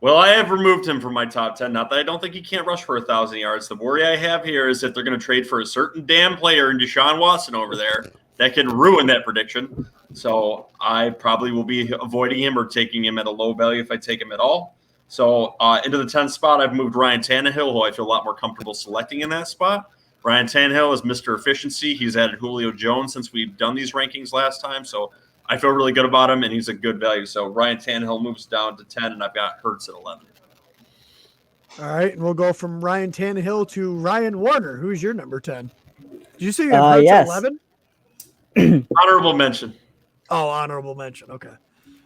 Well, I have removed him from my top 10. Not that I don't think he can't rush for 1,000 yards. The worry I have here is that they're going to trade for a certain damn player in Deshaun Watson over there that can ruin that prediction. So I probably will be avoiding him or taking him at a low value if I take him at all. So into the 10th spot, I've moved Ryan Tannehill, who I feel a lot more comfortable selecting in that spot. Ryan Tannehill is Mr. Efficiency. He's added Julio Jones since we've done these rankings last time. So I feel really good about him, and he's a good value. So Ryan Tannehill moves down to 10, and I've got Hurts at 11.
All right, and we'll go from Ryan Tannehill to Ryan Warner. Who's your number 10? Did you say you have Hurts at 11?
Honorable mention.
Oh, honorable mention. Okay.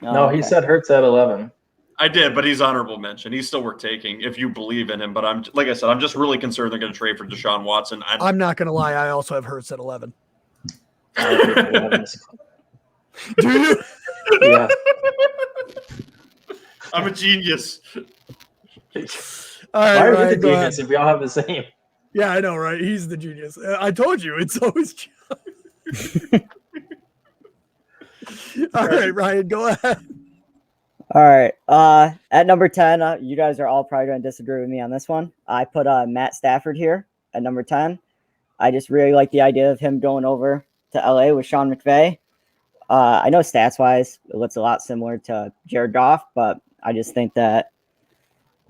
No, he said Hurts at 11.
I did, but he's honorable mention. He's still worth taking if you believe in him. But I'm like I said, I'm just really concerned they're going to trade for Deshaun Watson.
I'm not going to lie. I also have Hurts at 11.
Do you?
Yeah.
I'm a genius.
All right,
Why are
Ryan,
we the
go ahead.
genius if we all have the same?
Yeah, I know, right? He's the genius. I told you, it's always John. All right, Ryan, go ahead.
All right. At number 10, you guys are all probably going to disagree with me on this one. I put Matt Stafford here at number 10. I just really like the idea of him going over to LA with Sean McVay. I know stats-wise, it looks a lot similar to Jared Goff, but I just think that,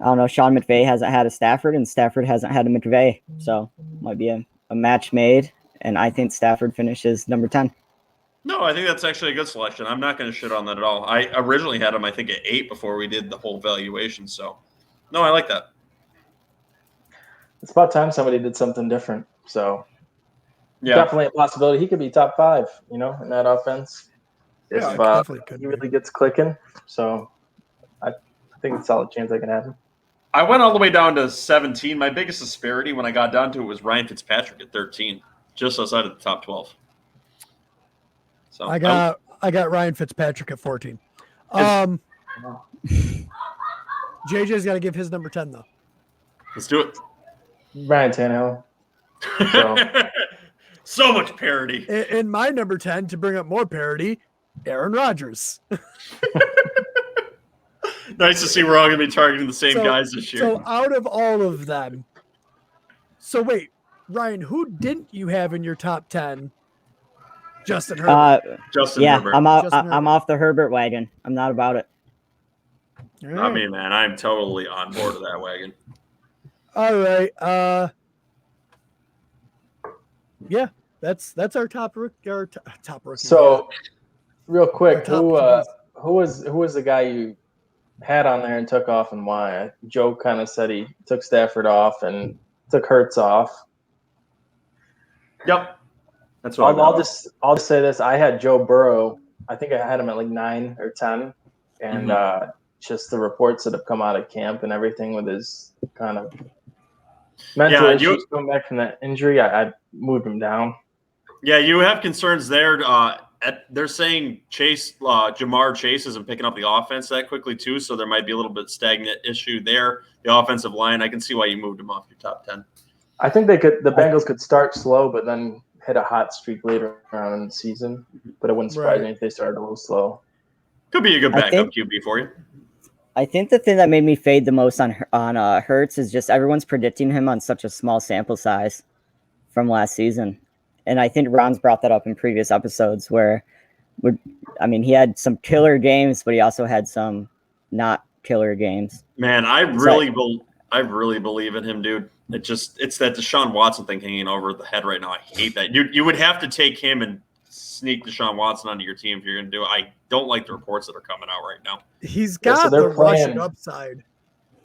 I don't know, Sean McVay hasn't had a Stafford, and Stafford hasn't had a McVay. So it might be a match made, and I think Stafford finishes number 10.
No, I think that's actually a good selection. I'm not going to shit on that at all. I originally had him, I think, at 8 before we did the whole valuation. So, no, I like that.
It's about time somebody did something different. So,
Yeah,
definitely a possibility. He could be top 5, in that offense.
Yeah,
If
definitely could
he
be.
really gets clicking. So, I think it's a solid chance I can have him.
I went all the way down to 17. My biggest disparity when I got down to it was Ryan Fitzpatrick at 13, just outside of the top 12. So
I got Ryan Fitzpatrick at 14. JJ's got to give his number 10 though.
Let's do it.
Ryan Tannehill.
So much parity.
In my number 10, to bring up more parity, Aaron Rodgers.
Nice to see we're all going to be targeting the same guys this year.
So out of all of them, so wait, Ryan, who didn't you have in your top 10? Justin Herbert.
Justin
Yeah,
Herbert.
I'm off the Herbert wagon. I'm not about it.
I mean, man, I'm totally on board with that wagon.
All right. Yeah, that's our top rookie. Our top rookie.
So, real quick,
Top
who was the guy you had on there and took off, and why? Joe kind of said he took Stafford off and took Hurts off.
Yep. That's what
I'll just say this. I had Joe Burrow. I think I had him at like 9 or 10. And just the reports that have come out of camp and everything with his kind of mental issues coming back from that injury, I moved him down.
Yeah, you have concerns there. They're saying Jamar Chase isn't picking up the offense that quickly too, so there might be a little bit stagnant issue there. The offensive line, I can see why you moved him off your top 10.
I think the Bengals could start slow, but then hit a hot streak later on in the season. But it wouldn't surprise me if they started a little slow.
Could be a good backup QB for you.
I think the thing that made me fade the most on Hurts is just everyone's predicting him on such a small sample size from last season. And I think Ron's brought that up in previous episodes where, he had some killer games, but he also had some not killer games.
Man, I really believe in him, dude. It's that Deshaun Watson thing hanging over the head right now. I hate that. You would have to take him and sneak Deshaun Watson onto your team if you're going to do it. I don't like the reports that are coming out right now.
He's got the rushing upside.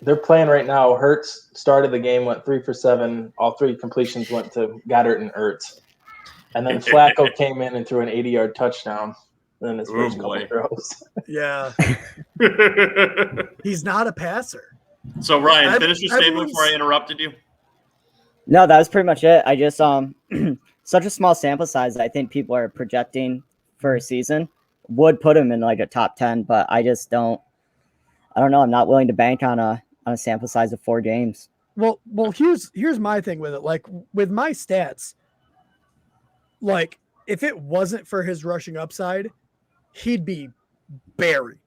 They're playing right now. Hurts started the game, went 3 for 7. All 3 completions went to Goddard and Ertz. And then Flacco came in and threw an 80-yard touchdown. And then his first couple throws.
Yeah. He's not a passer.
So, Ryan, finish your statement before I interrupted you.
No, that was pretty much it. I just such a small sample size that I think people are projecting for a season would put him in like a top 10, but I just don't. I don't know. I'm not willing to bank on a sample size of 4 games.
Well, here's my thing with it. Like with my stats, like if it wasn't for his rushing upside, he'd be buried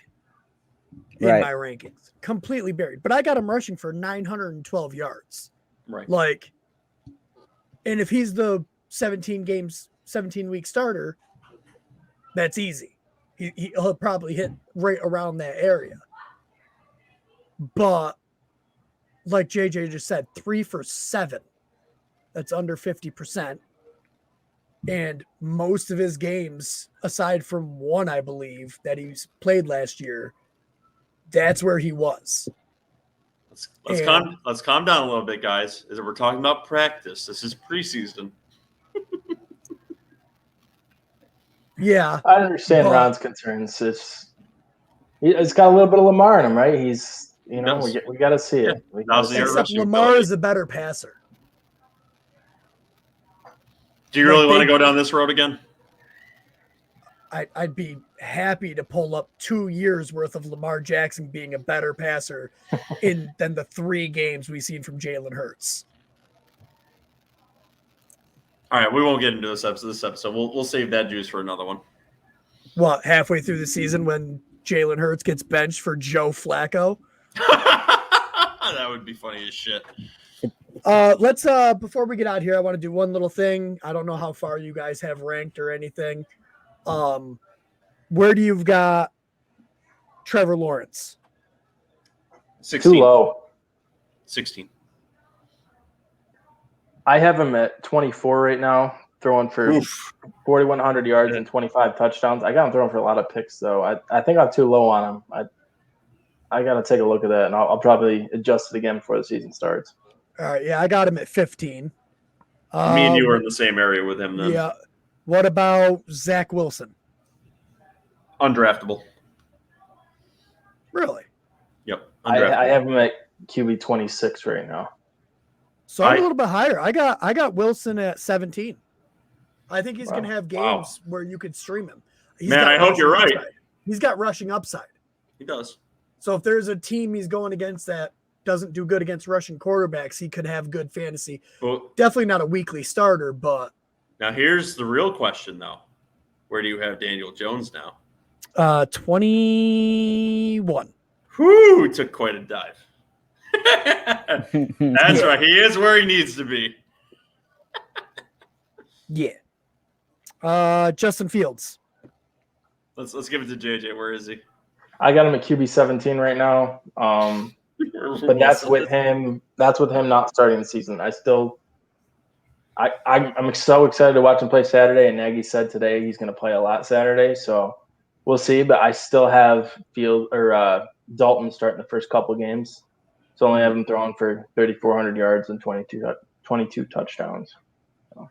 in my rankings, completely buried. But I got him rushing for 912 yards.
Right.
Like, and if he's the 17-week starter, that's easy. He'll probably hit right around that area. But like JJ just said, 3 for 7. That's under 50%. And most of his games, aside from one, I believe, that he's played last year, that's where he was.
Let's calm down a little bit, guys. As we're talking about practice, this is preseason.
Yeah,
I understand Ron's concerns. It's got a little bit of Lamar in him, right? He's, we got to see it.
Except Lamar is a better passer.
Do you really want to go down this road again?
I'd be happy to pull up 2 years worth of Lamar Jackson being a better passer than the 3 games we've seen from Jalen Hurts.
All right, we won't get into this episode. We'll save that juice for another one.
What, halfway through the season when Jalen Hurts gets benched for Joe Flacco?
That would be funny as shit.
Let's before we get out here, I want to do one little thing. I don't know how far you guys have ranked or anything. Where do you've got Trevor Lawrence?
16.
Too low.
16.
I have him at 24 right now, throwing for 4,100 yards and 25 touchdowns. I got him throwing for a lot of picks, though. I think I'm too low on him. I got to take a look at that, and I'll probably adjust it again before the season starts.
All right, yeah, I got him at 15.
Me and you are in the same area with him then.
Yeah. What about Zach Wilson?
Undraftable.
Really?
Yep.
I have him at QB 26 right now.
So I'm a little bit higher. I got Wilson at 17. I think he's going to have games where you could stream him.
I hope you're right.
Upside. He's got rushing upside.
He does.
So if there's a team he's going against that doesn't do good against rushing quarterbacks, he could have good fantasy.
Well,
definitely not a weekly starter, but
now here's the real question, though. Where do you have Daniel Jones now?
21.
Whew, took quite a dive. That's right. He is where he needs to be.
Yeah. Justin Fields.
Let's give it to JJ. Where is he?
I got him at QB 17 right now. But that's with him. That's with him not starting the season. I'm so excited to watch him play Saturday. And Nagy said today he's going to play a lot Saturday, so we'll see. But I still have Dalton starting the first couple games, so only have him throwing for 3,400 yards and 22 touchdowns. So.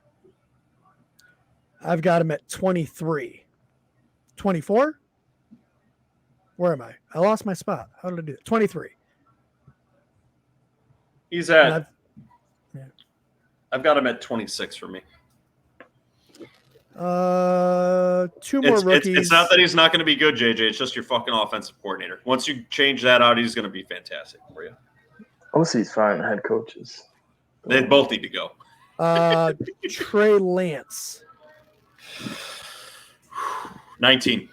I've got him at 23. 24? Where am I? I lost my spot. How did I do it? 23.
He's at. I've got him at 26 for me.
Two more rookies.
It's not that he's not going to be good, JJ. It's just your fucking offensive coordinator. Once you change that out, he's going to be fantastic for you.
OC's fine. Head coaches.
They both need to go.
Trey Lance.
19.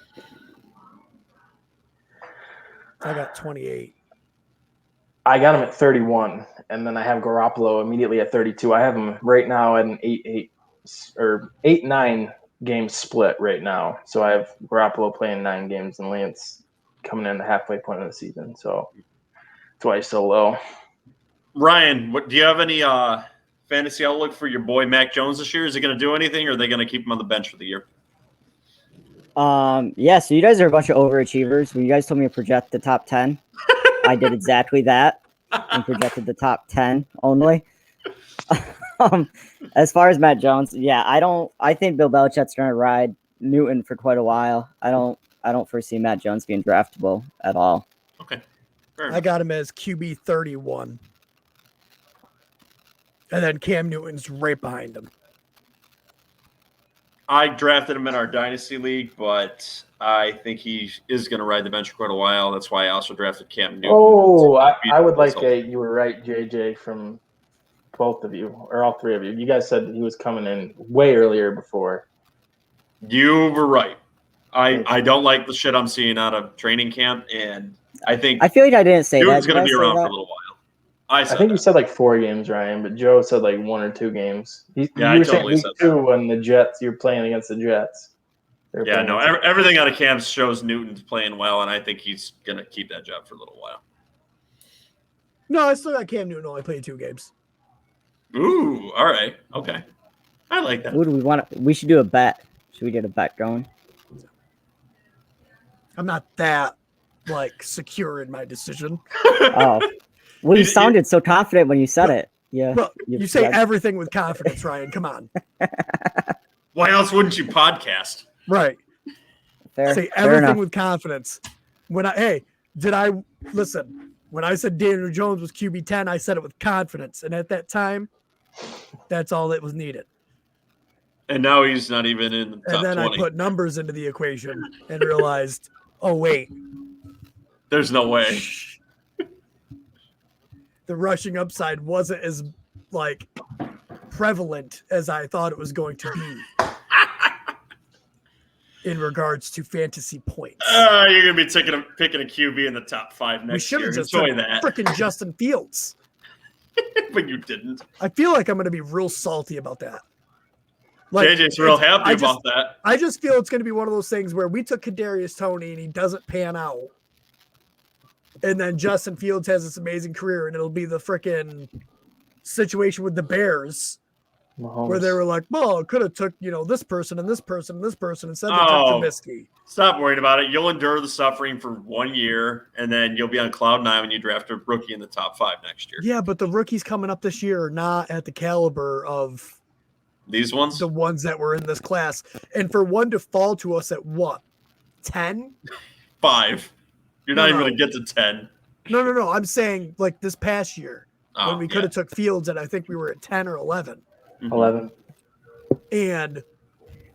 I got 28.
I got him at 31, and then I have Garoppolo immediately at 32. I have him right now at an 8-9 game split right now. So I have Garoppolo playing 9 games and Lance coming in the halfway point of the season. So that's why he's so low.
Ryan, do you have any fantasy outlook for your boy Mac Jones this year? Is he going to do anything, or are they going to keep him on the bench for the year?
Yeah, so you guys are a bunch of overachievers. When you guys told me to project the top 10, I did exactly that and projected the top 10 only. As far as Matt Jones, yeah, I think Bill Belichick's going to ride Newton for quite a while. I don't foresee Matt Jones being draftable at all.
Okay.
I got him as QB 31. And then Cam Newton's right behind him.
I drafted him in our Dynasty League, but I think he is going to ride the bench for quite a while. That's why I also drafted Cam Newton.
Oh, I would like you were right, JJ, from both of you, or all three of you. You guys said that he was coming in way earlier before.
You were right. I don't like the shit I'm seeing out of training camp, and I think
I feel like I didn't say
Newton's
that.
going to be around for a little while. I
think you said like 4 games, Ryan, but Joe said like 1 or 2 games. You were
totally
saying week 2 when the Jets, you're playing against the Jets.
Yeah, no, everything out of camp shows Newton's playing well, and I think he's going to keep that job for a little while.
No, I still got Cam Newton only played 2 games.
Ooh, all right. Okay. I like that.
Who do we want? We should do a bet. Should we get a bet going?
I'm not that secure in my decision.
Oh. Well, you sounded so confident when you said it. Yeah.
Well, you say everything with confidence, Ryan. Come on.
Why else wouldn't you podcast?
Right. Say everything with confidence. When I listen, when I said Daniel Jones was QB 10, I said it with confidence. And at that time, that's all that was needed.
And now he's not even in the top 20.
And then I put numbers into the equation and realized, oh, wait.
There's no way.
The rushing upside wasn't as prevalent as I thought it was going to be in regards to fantasy points.
You're going to be picking a QB in the top 5 next
We should
year.
have just
Enjoy
said
that.
freaking Justin Fields.
But you didn't.
I feel like I'm going to be real salty about that. Like,
JJ's real happy about that.
I just feel it's going to be one of those things where we took Kadarius Toney and he doesn't pan out. And then Justin Fields has this amazing career, and it'll be the freaking situation with the Bears where they were like, well, it could have took, this person and this person and this person instead they took Trubisky.
Stop worrying about it. You'll endure the suffering for 1 year, and then you'll be on cloud 9 when you draft a rookie in the top 5 next year.
Yeah, but the rookies coming up this year are not at the caliber of
these ones,
the ones that were in this class. And for one to fall to us at what? 10?
5. You're not even going to get to 10.
No. I'm saying like this past year when we could have took Fields, and I think we were at 10 or 11.
11.
And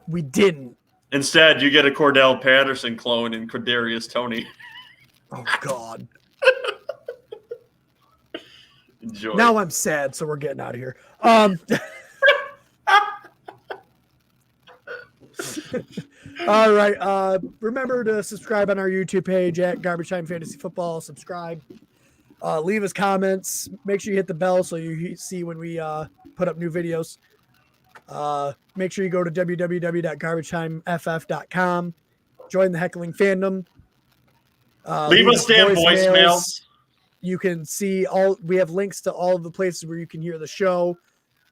we didn't.
Instead, you get a Cordell Patterson clone and Kadarius Toney.
Oh, God.
Enjoy.
Now I'm sad, so we're getting out of here. All right. Remember to subscribe on our YouTube page at Garbage Time Fantasy Football. Subscribe. Leave us comments. Make sure you hit the bell so you see when we put up new videos. Make sure you go to www.garbagetimeft.com. Join the heckling fandom.
Leave us damn voicemails.
You can see we have links to all of the places where you can hear the show,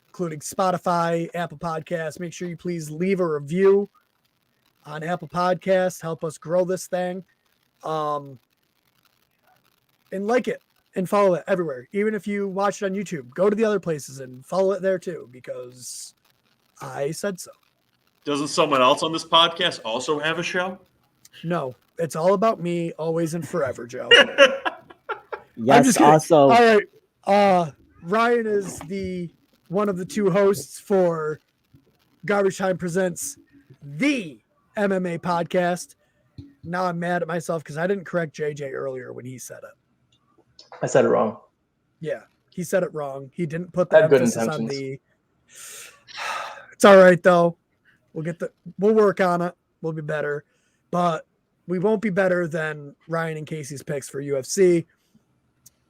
including Spotify, Apple Podcasts. Make sure you please leave a review on Apple Podcasts. Help us grow this thing. And like it and follow it everywhere. Even if you watch it on YouTube, go to the other places and follow it there too, because I said so.
Doesn't someone else on this podcast also have a show?
No, it's all about me, always and forever, Joe.
Yes, also.
All right. Ryan is one of the two hosts for Garbage Time Presents the MMA podcast. Now I'm mad at myself because I didn't correct JJ earlier when he said it.
I said it wrong.
Yeah, he said it wrong. He didn't put the
good
emphasis on
intentions.
It's all right though. We'll work on it. We'll be better, but we won't be better than Ryan and Casey's picks for UFC.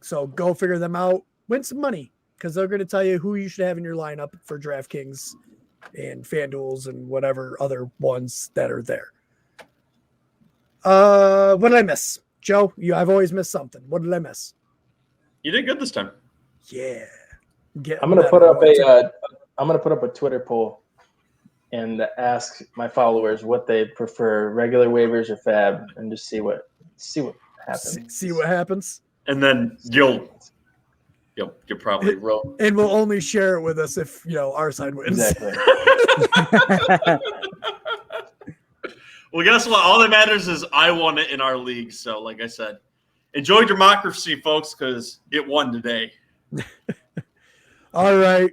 So go figure them out. Win some money because they're going to tell you who you should have in your lineup for DraftKings and FanDuels and whatever other ones that are there. What did I miss? Joe, I've always missed something. What did I miss?
You did good this time.
Yeah.
I'm gonna put up a Twitter poll and ask my followers what they prefer, regular waivers or FAAB, and just see what happens.
See what happens.
And then you'll probably roll.
And we'll only share it with us if our side wins.
Exactly.
Well, guess what? All that matters is I won it in our league. So, like I said, enjoy democracy, folks, because it won today.
All right.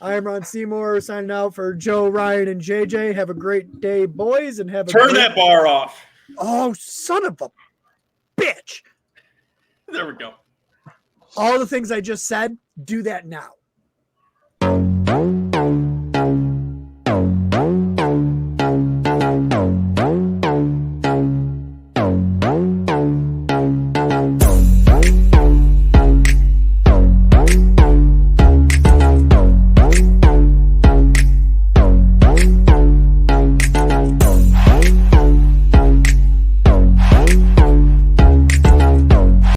I'm Ron Seymour signing out for Joe, Ryan, and JJ. Have a great day, boys, and
Turn that bar off.
Oh, son of a bitch.
There we go.
All the things I just said, do that now.